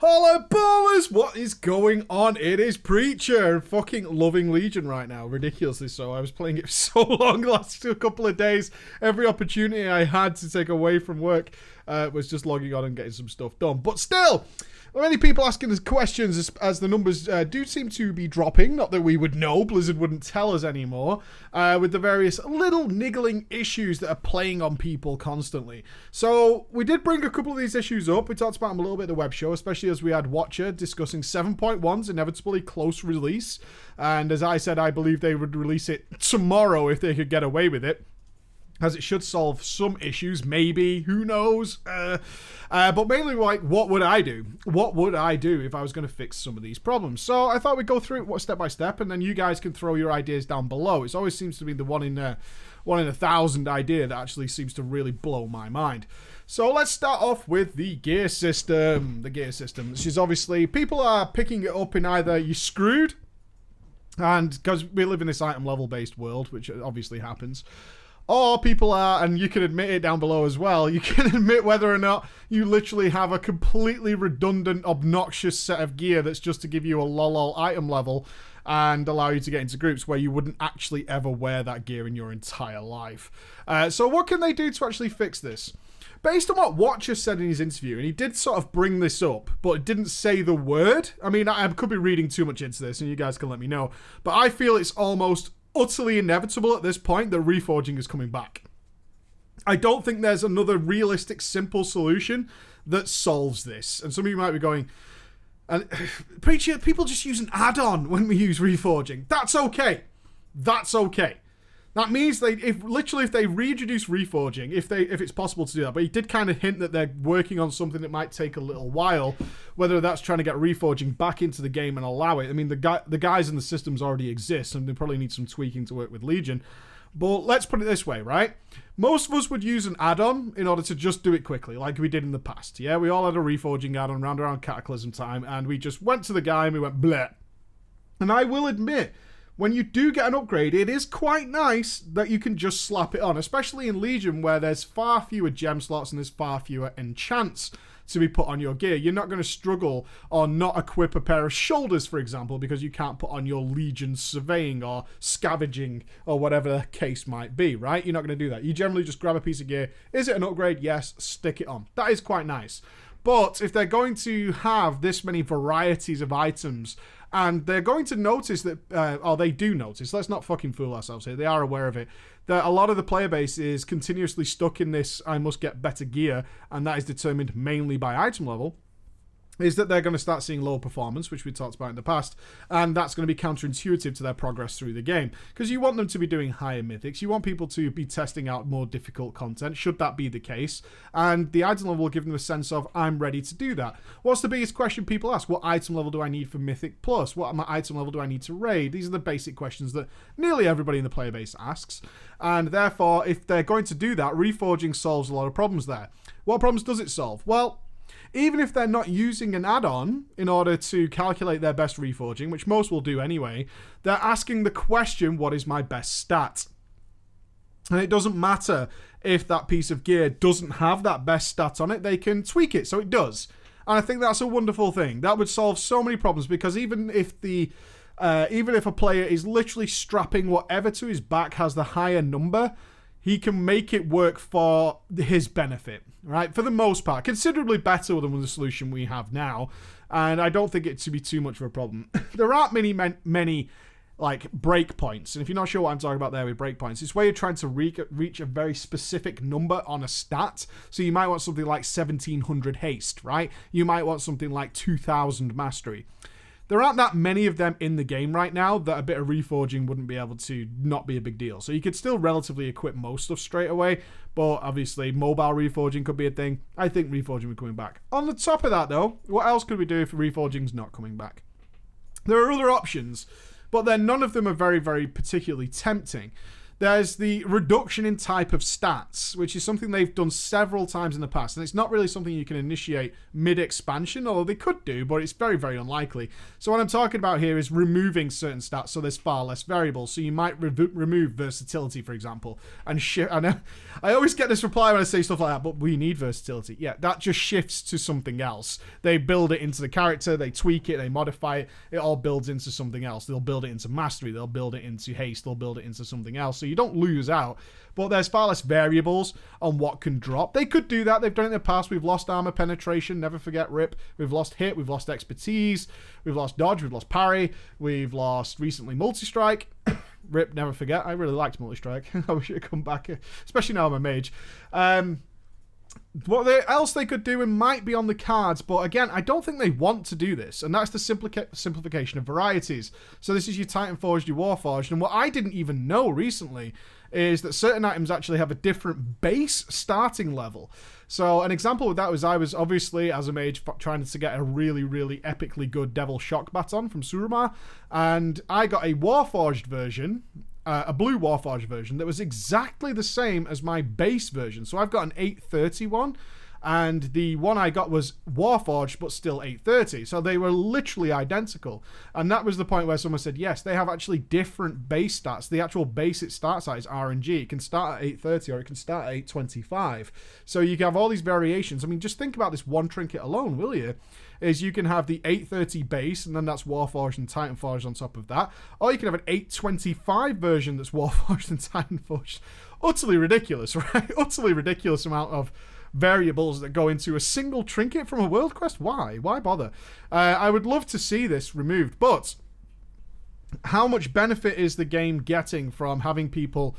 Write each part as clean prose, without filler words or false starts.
Hello, ballers! What is going on? It is Preacher. Fucking loving Legion right now. Ridiculously so. I was playing it for so long the last couple of days. Every opportunity I had to take away from work was just logging on and getting some stuff done. But still, many people asking us questions as the numbers do seem to be dropping. Not that we would know. Blizzard wouldn't tell us anymore. With the various little niggling issues that are playing on people constantly. So we did bring a couple of these issues up. We talked about them a little bit at the web show, especially as we had Watcher discussing 7.1's inevitably close release. And as I said, I believe they would release it tomorrow if they could get away with it, as it should solve some issues, maybe, who knows. But mainly, like, what would I do? What would I do if I was going to fix some of these problems? So I thought we'd go through it step by step, and then you guys can throw your ideas down below. It always seems to be the one in 1,000 idea that actually seems to really blow my mind. So let's start off with the gear system. The gear system, which is obviously, people are picking it up in either you're screwed, and because we live in this item level based world, which obviously happens, or people are, and you can admit it down below as well, you can admit whether or not you literally have a completely redundant, obnoxious set of gear that's just to give you a lol item level and allow you to get into groups where you wouldn't actually ever wear that gear in your entire life. So what can they do to actually fix this? Based on what Watcher said in his interview, and he did sort of bring this up, but it didn't say the word. I mean, I could be reading too much into this, and you guys can let me know. But I feel it's almost utterly inevitable at this point that Reforging is coming back. I don't think there's another realistic, simple solution that solves this. And some of you might be going, and Preacher, people just use an add-on when we use Reforging. That's okay. That's okay. That means if they reintroduce Reforging, if it's possible to do that, but he did kind of hint that they're working on something that might take a little while, whether that's trying to get Reforging back into the game and allow it. I mean, the guys and the systems already exist, and they probably need some tweaking to work with Legion. But let's put it this way, right? Most of us would use an add-on in order to just do it quickly, like we did in the past. Yeah, we all had a Reforging add-on around Cataclysm time, and we just went to the guy and we went bleh. And I will admit, when you do get an upgrade, it is quite nice that you can just slap it on, especially in Legion where there's far fewer gem slots and there's far fewer enchants to be put on your gear. You're not going to struggle or not equip a pair of shoulders, for example, because you can't put on your Legion surveying or scavenging or whatever the case might be, right? You're not going to do that. You generally just grab a piece of gear. Is it an upgrade? Yes, stick it on. That is quite nice. But if they're going to have this many varieties of items, and they're going to notice that, or they do notice, let's not fucking fool ourselves here, they are aware of it, that a lot of the player base is continuously stuck in this, I must get better gear, and that is determined mainly by item level, is that they're going to start seeing low performance, which we talked about in the past, and that's going to be counterintuitive to their progress through the game, because you want them to be doing higher mythics, you want people to be testing out more difficult content, should that be the case, and the item level will give them a sense of, I'm ready to do that. What's the biggest question people ask? What item level do I need for Mythic Plus? What item level do I need to raid? These are the basic questions that nearly everybody in the player base asks, and therefore, if they're going to do that, Reforging solves a lot of problems there. What problems does it solve? Well, even if they're not using an add-on in order to calculate their best Reforging, which most will do anyway, they're asking the question, what is my best stat? And it doesn't matter if that piece of gear doesn't have that best stat on it, they can tweak it so it does. And I think that's a wonderful thing. That would solve so many problems, because even if a player is literally strapping whatever to his back has the higher number, he can make it work for his benefit, right? For the most part, considerably better than the solution we have now, and I don't think it to be too much of a problem. There aren't many like breakpoints, and if you're not sure what I'm talking about there with breakpoints, it's where you're trying to reach a very specific number on a stat. So you might want something like 1700 haste, right? You might want something like 2000 mastery. There aren't that many of them in the game right now that a bit of Reforging wouldn't be able to not be a big deal. So you could still relatively equip most stuff straight away, but obviously mobile Reforging could be a thing. I think Reforging will be coming back. On the top of that though, what else could we do if Reforging's not coming back? There are other options, but then none of them are very, very particularly tempting. There's the reduction in type of stats, which is something they've done several times in the past. And it's not really something you can initiate mid-expansion, although they could do, but it's very, very unlikely. So what I'm talking about here is removing certain stats, so there's far less variables. So you might remove versatility, for example. And I know I always get this reply when I say stuff like that, but we need versatility. Yeah, that just shifts to something else. They build it into the character, they tweak it, they modify it. It all builds into something else. They'll build it into mastery, they'll build it into haste, they'll build it into something else. So you don't lose out, but there's far less variables on what can drop. They could do that. They've done it in the past. We've lost armor penetration. Never forget RIP. We've lost hit. We've lost expertise. We've lost dodge. We've lost parry. We've lost recently multi-strike. RIP, never forget. I really liked multi-strike. I wish it had come back, especially now I'm a mage. What else they could do, and might be on the cards, but again, I don't think they want to do this, and that's the simplification of varieties. So this is your Titan Forged, your Warforged, and what I didn't even know recently is that certain items actually have a different base starting level. So an example of that was I was obviously, as a mage, trying to get a really, really epically good Devil Shock Baton from Suruma, and I got a Warforged version, a blue Warforged version that was exactly the same as my base version. So I've got an 830 one, and the one I got was Warforged but still 830. So they were literally identical. And that was the point where someone said, yes, they have actually different base stats. The actual basic start size, RNG, it can start at 830 or it can start at 825. So you can have all these variations. I mean, just think about this one trinket alone, will you? Is you can have the 830 base, and then that's Warforged and Titan Forged on top of that. Or you can have an 825 version that's Warforged and Titan Forged. Utterly ridiculous, right? Utterly ridiculous amount of variables that go into a single trinket from a world quest. Why? Why bother? I would love to see this removed, but how much benefit is the game getting from having people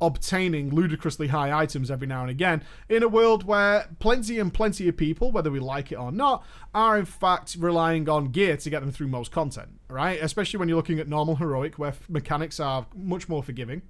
obtaining ludicrously high items every now and again in a world where plenty of people, whether we like it or not, are in fact relying on gear to get them through most content, right? Especially when you're looking at normal heroic, where mechanics are much more forgiving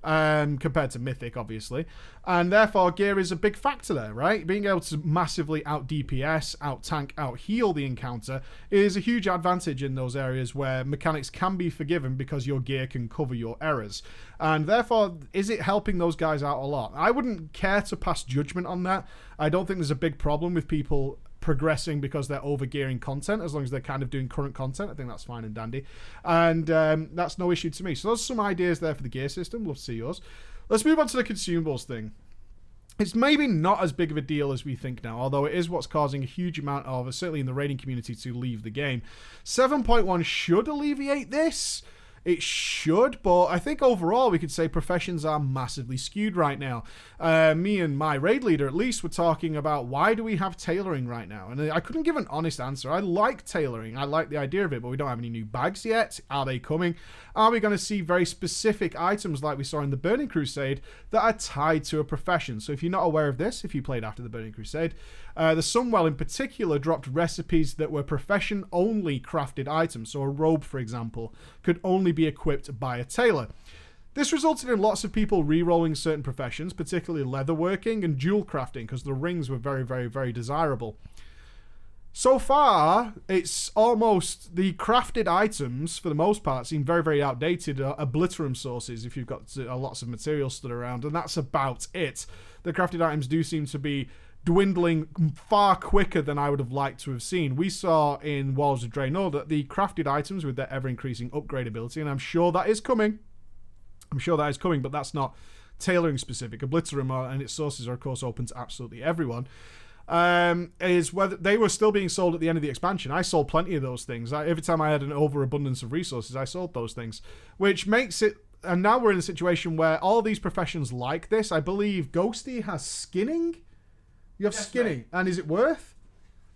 compared to mythic, obviously, and therefore gear is a big factor there, right? Being able to massively out DPS, out tank, out heal the encounter is a huge advantage in those areas where mechanics can be forgiven because your gear can cover your errors. And therefore, is it helping those guys out a lot? I wouldn't care to pass judgment on that. I don't think there's a big problem with people progressing because they're overgearing content, as long as they're kind of doing current content. I think that's fine and dandy, and that's no issue to me. So those are some ideas there for the gear system. Love to see yours. Let's move on to the consumables thing. It's maybe not as big of a deal as we think now, although it is what's causing a huge amount of, certainly in the raiding community, to leave the game. 7.1 should alleviate this. It should, but I think overall we could say professions are massively skewed right now. Me and my raid leader, at least, were talking about why do we have tailoring right now? And I couldn't give an honest answer. I like tailoring. I like the idea of it, but we don't have any new bags yet. Are they coming? Are we going to see very specific items like we saw in the Burning Crusade that are tied to a profession? So if you're not aware of this, if you played after the Burning Crusade, the Sunwell in particular dropped recipes that were profession-only crafted items. So a robe, for example, could only be equipped by a tailor. This resulted in lots of people re-rolling certain professions, particularly leatherworking and jewel crafting, because the rings were very, very, very desirable. So far, it's almost the crafted items, for the most part, seem very, very outdated. Obliterum sources, if you've got lots of material stood around, and that's about it. The crafted items do seem to be dwindling far quicker than I would have liked to have seen. We saw in Walls of Draenor that the crafted items with their ever-increasing upgradability, and I'm sure that is coming. But that's not tailoring specific. Obliterum and its sources are, of course, open to absolutely everyone. Is whether they were still being sold at the end of the expansion. I sold plenty of those things. Every time I had an overabundance of resources, I sold those things, which makes it. And now we're in a situation where all these professions like this. I believe Ghosty has skinning. You have skinning, mate. And is it worth?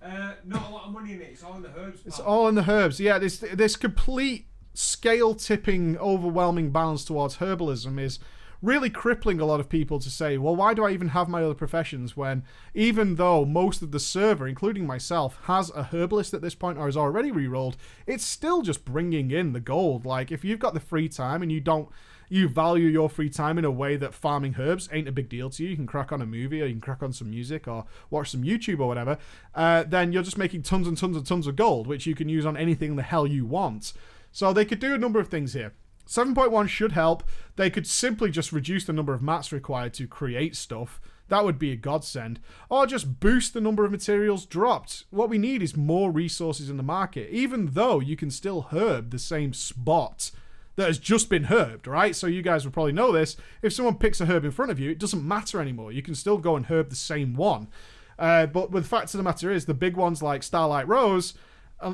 Not a lot of money in it. It's all in the herbs. It's all in the herbs. Yeah, this complete scale-tipping, overwhelming balance towards herbalism is really crippling a lot of people to say, well, why do I even have my other professions when, even though most of the server, including myself, has a herbalist at this point or is already re-rolled, it's still just bringing in the gold. Like, if you've got the free time and you value your free time in a way that farming herbs ain't a big deal to you, you can crack on a movie or you can crack on some music or watch some YouTube or whatever, then you're just making tons and tons and tons of gold, which you can use on anything the hell you want. So they could do a number of things here. 7.1 should help. They could simply just reduce the number of mats required to create stuff. That would be a godsend. Or just boost the number of materials dropped. What we need is more resources in the market, even though you can still herb the same spot that has just been herbed, right? So you guys will probably know this. If someone picks a herb in front of you, it doesn't matter anymore. You can still go and herb the same one. But the fact of the matter is, the big ones like Starlight Rose,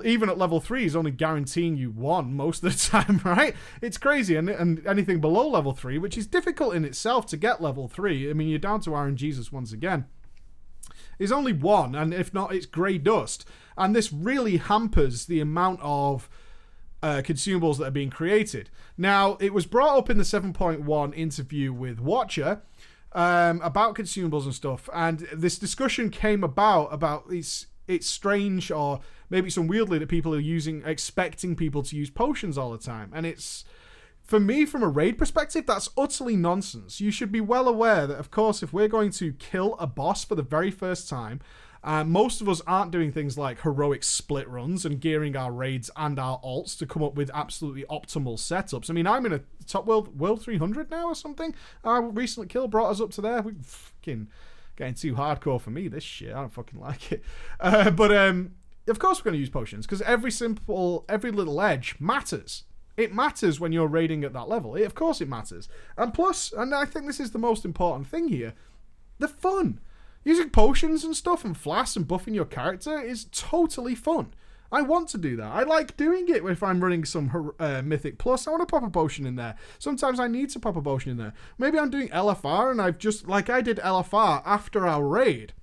even at level 3, is only guaranteeing you 1 most of the time, right? It's crazy. And anything below level 3, which is difficult in itself to get level 3, I mean, you're down to RNGesus once again, is only 1. And if not, it's grey dust. And this really hampers the amount of consumables that are being created. Now, it was brought up in the 7.1 interview with Watcher about consumables and stuff. And this discussion came about it's strange, or maybe it's unwieldy, that people are expecting people to use potions all the time. And it's, for me, from a raid perspective, that's utterly nonsense. You should be well aware that, of course, if we're going to kill a boss for the very first time, most of us aren't doing things like heroic split runs and gearing our raids and our alts to come up with absolutely optimal setups. I mean, I'm in a top world 300 now or something. Our recent kill brought us up to there. We fucking getting too hardcore for me, this shit. I don't fucking like it. But of course we're going to use potions, because every little edge matters. It matters when you're raiding at that level. Of course it matters. And plus, and I think this is the most important thing here, the fun. Using potions and stuff and flasks and buffing your character is totally fun. I want to do that. I like doing it if I'm running some Mythic Plus. I want to pop a potion in there. Sometimes I need to pop a potion in there. Maybe I'm doing LFR and I've just, like I did LFR after our raid.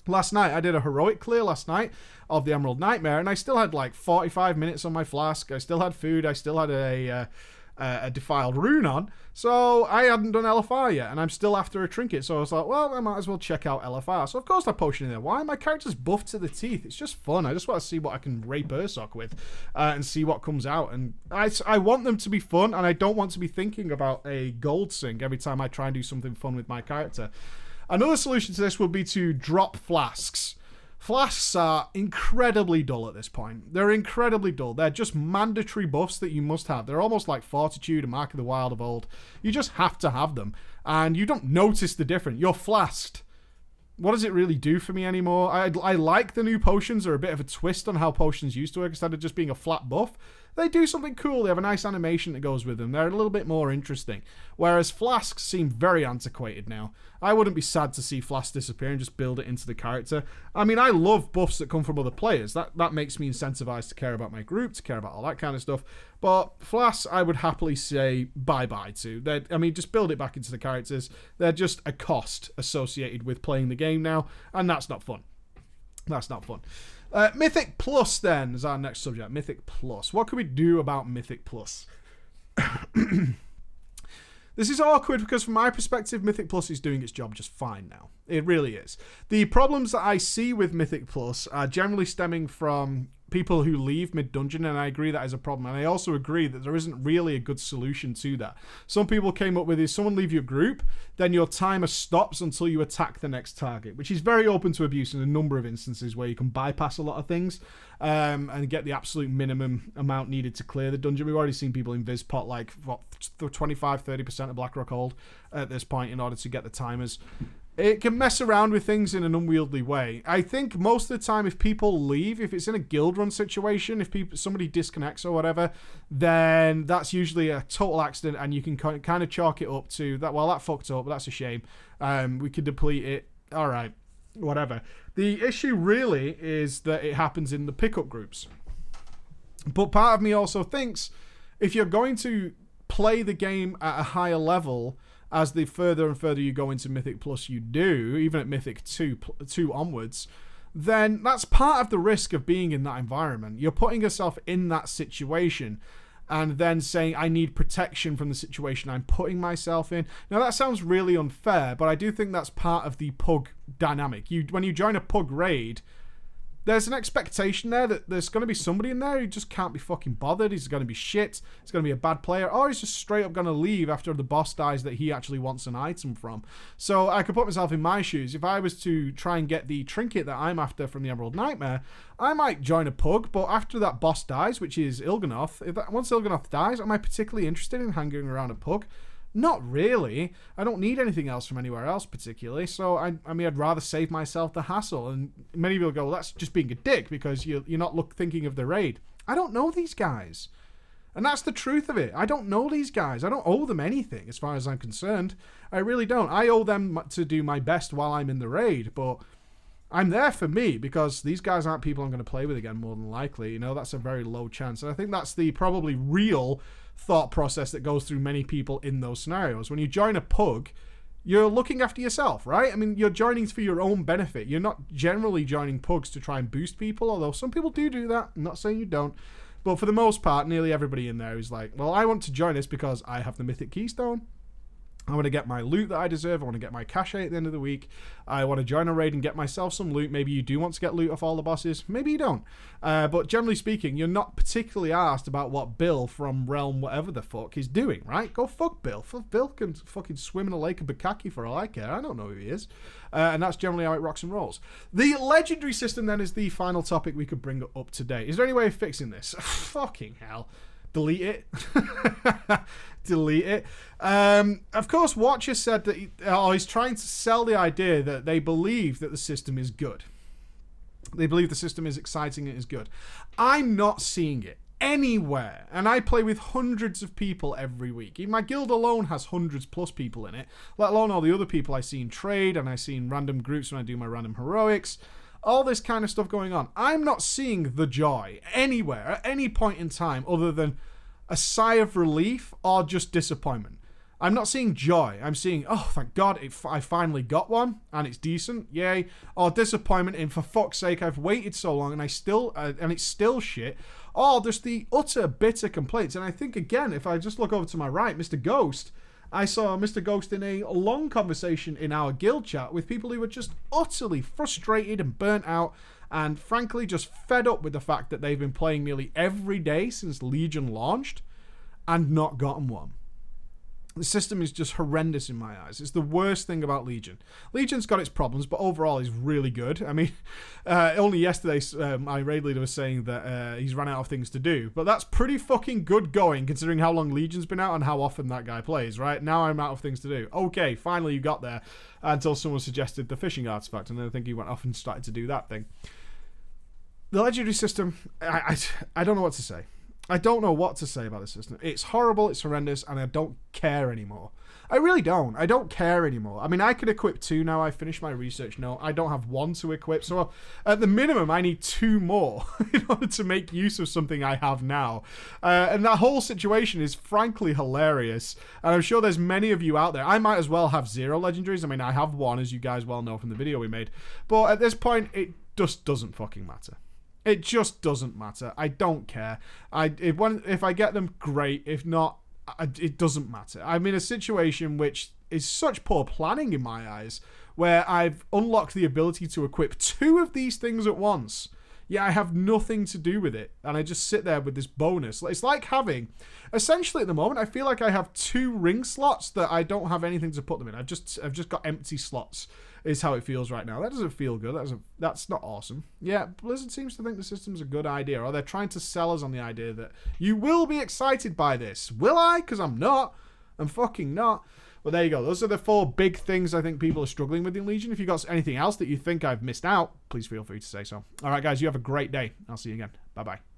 Last night, I did a heroic clear last night of the Emerald Nightmare, and I still had like 45 minutes on my flask. I still had food. I still had a defiled rune on. So I hadn't done LFR yet, and I'm still after a trinket. So I was like, well, I might as well check out LFR. So of course I potion in there. Why? My character's buffed to the teeth. It's just fun. I just want to see what I can rape Ursoc with and see what comes out. And I want them to be fun, and I don't want to be thinking about a gold sink every time I try and do something fun with my character. Another solution to this would be to drop flasks. Flasks are incredibly dull at this point. They're incredibly dull. They're just mandatory buffs that you must have. They're almost like Fortitude and Mark of the Wild of old. You just have to have them. And you don't notice the difference. You're flasked. What does it really do for me anymore? I like the new potions. They're a bit of a twist on how potions used to work. Instead of just being a flat buff, they do something cool. They have a nice animation that goes with them. They're a little bit more interesting. Whereas flasks seem very antiquated now. I wouldn't be sad to see flasks disappear and just build it into the character. I mean, I love buffs that come from other players. That makes me incentivized to care about my group, to care about all that kind of stuff. But flasks, I would happily say bye-bye to. I mean, just build it back into the characters. They're just a cost associated with playing the game now, and that's not fun. That's not fun. Mythic Plus, then, is our next subject. Mythic Plus. What can we do about Mythic Plus? This is awkward because from my perspective, Mythic Plus is doing its job just fine now. It really is. The problems that I see with Mythic Plus are generally stemming from people who leave mid-dungeon, and I agree that is a problem. And I also agree that there isn't really a good solution to that. Some people came up with is someone leave your group, then your timer stops until you attack the next target, which is very open to abuse in a number of instances where you can bypass a lot of things and get the absolute minimum amount needed to clear the dungeon. We've already seen people in Vizpot like 25-30% of Blackrock Hold at this point in order to get the timers. It can mess around with things in an unwieldy way. I think most of the time if people leave, if it's in a guild run situation, if somebody disconnects or whatever, then that's usually a total accident and you can kind of chalk it up to that. Well, that fucked up, but that's a shame. We could deplete it. All right, whatever. The issue really is that it happens in the pickup groups. But part of me also thinks if you're going to play the game at a higher level, as the further and further you go into Mythic Plus you do, even at Mythic 2 onwards, then that's part of the risk of being in that environment. You're putting yourself in that situation and then saying, I need protection from the situation I'm putting myself in. Now, that sounds really unfair, but I do think that's part of the Pug dynamic. When you join a Pug raid, there's an expectation there that there's going to be somebody in there who just can't be fucking bothered. He's going to be shit. He's going to be a bad player. Or he's just straight up going to leave after the boss dies that he actually wants an item from. So I could put myself in my shoes. If I was to try and get the trinket that I'm after from the Emerald Nightmare, I might join a pug, but after that boss dies, which is Il'gynoth, once Il'gynoth dies, am I particularly interested in hanging around a pug? Not really. I don't need anything else from anywhere else particularly. So I mean, I'd rather save myself the hassle. And many people go, well, that's just being a dick because you're not thinking of the raid. I don't know these guys. And that's the truth of it. I don't know these guys. I don't owe them anything as far as I'm concerned. I really don't. I owe them to do my best while I'm in the raid, but I'm there for me because these guys aren't people I'm going to play with again more than likely. You know, that's a very low chance. And I think that's the probably real thought process that goes through many people in those scenarios. When you join a pug, you're looking after yourself, right? I mean, you're joining for your own benefit. You're not generally joining pugs to try and boost people, although some people do that. I'm not saying you don't. But for the most part, nearly everybody in there is like, well, I want to join this because I have the Mythic Keystone. I want to get my loot that I deserve. I want to get my cachet at the end of the week. I want to join a raid and get myself some loot. Maybe you do want to get loot off all the bosses. Maybe you don't. But generally speaking, you're not particularly asked about what Bill from Realm whatever the fuck is doing, right? Go fuck Bill. Bill can fucking swim in a lake of Bukkake for all I care. I don't know who he is. And that's generally how it rocks and rolls. The legendary system then is the final topic we could bring up today. Is there any way of fixing this? Fucking hell. Delete it. Delete it. Of course, Watcher said that he's trying to sell the idea that they believe that the system is good. They believe the system is exciting and is good. I'm not seeing it anywhere. And I play with hundreds of people every week. Even my guild alone has hundreds plus people in it, let alone all the other people I see in trade and I see in random groups when I do my random heroics. All this kind of stuff going on. I'm not seeing the joy anywhere at any point in time other than a sigh of relief or just disappointment. I'm not seeing joy. I'm seeing, oh, thank God, I finally got one and it's decent, yay. Or disappointment in, for fuck's sake, I've waited so long and it's still shit. Or just the utter bitter complaints. And I think, again, if I just look over to my right, Mr. Ghost, I saw Mr. Ghost in a long conversation in our guild chat with people who were just utterly frustrated and burnt out and frankly just fed up with the fact that they've been playing nearly every day since Legion launched and not gotten one. The system is just horrendous in my eyes. It's the worst thing about Legion. Legion's got its problems, but overall is really good. I mean, only yesterday my raid leader was saying that he's run out of things to do. But that's pretty fucking good going, considering how long Legion's been out and how often that guy plays, right? Now I'm out of things to do. Okay, finally you got there. Until someone suggested the fishing artifact, and then I think he went off and started to do that thing. The legendary system, I don't know what to say. I don't know what to say about the system. It's horrible, it's horrendous, and I don't care anymore. I really don't. I don't care anymore. I mean, I could equip 2 now. I finished my research. No, I don't have 1 to equip. So at the minimum, I need 2 more in order to make use of something I have now. And that whole situation is frankly hilarious. And I'm sure there's many of you out there. I might as well have 0 legendaries. I mean, I have 1, as you guys well know from the video we made. But at this point, it just doesn't fucking matter. It just doesn't matter. I don't care. If I get them, great. If not, it doesn't matter. I'm in a situation which is such poor planning in my eyes, where I've unlocked the ability to equip 2 of these things at once. Yeah, I have nothing to do with it, and I just sit there with this bonus. It's like having, essentially at the moment, I feel like I have 2 ring slots that I don't have anything to put them in. I've just got empty slots, is how it feels right now. That doesn't feel good. That's not awesome. Yeah, Blizzard seems to think the system's a good idea, or they're trying to sell us on the idea that you will be excited by this. Will I? Because I'm not. I'm fucking not. Well, there you go. Those are the 4 big things I think people are struggling with in Legion. If you've got anything else that you think I've missed out, please feel free to say so. All right, guys, you have a great day. I'll see you again. Bye-bye.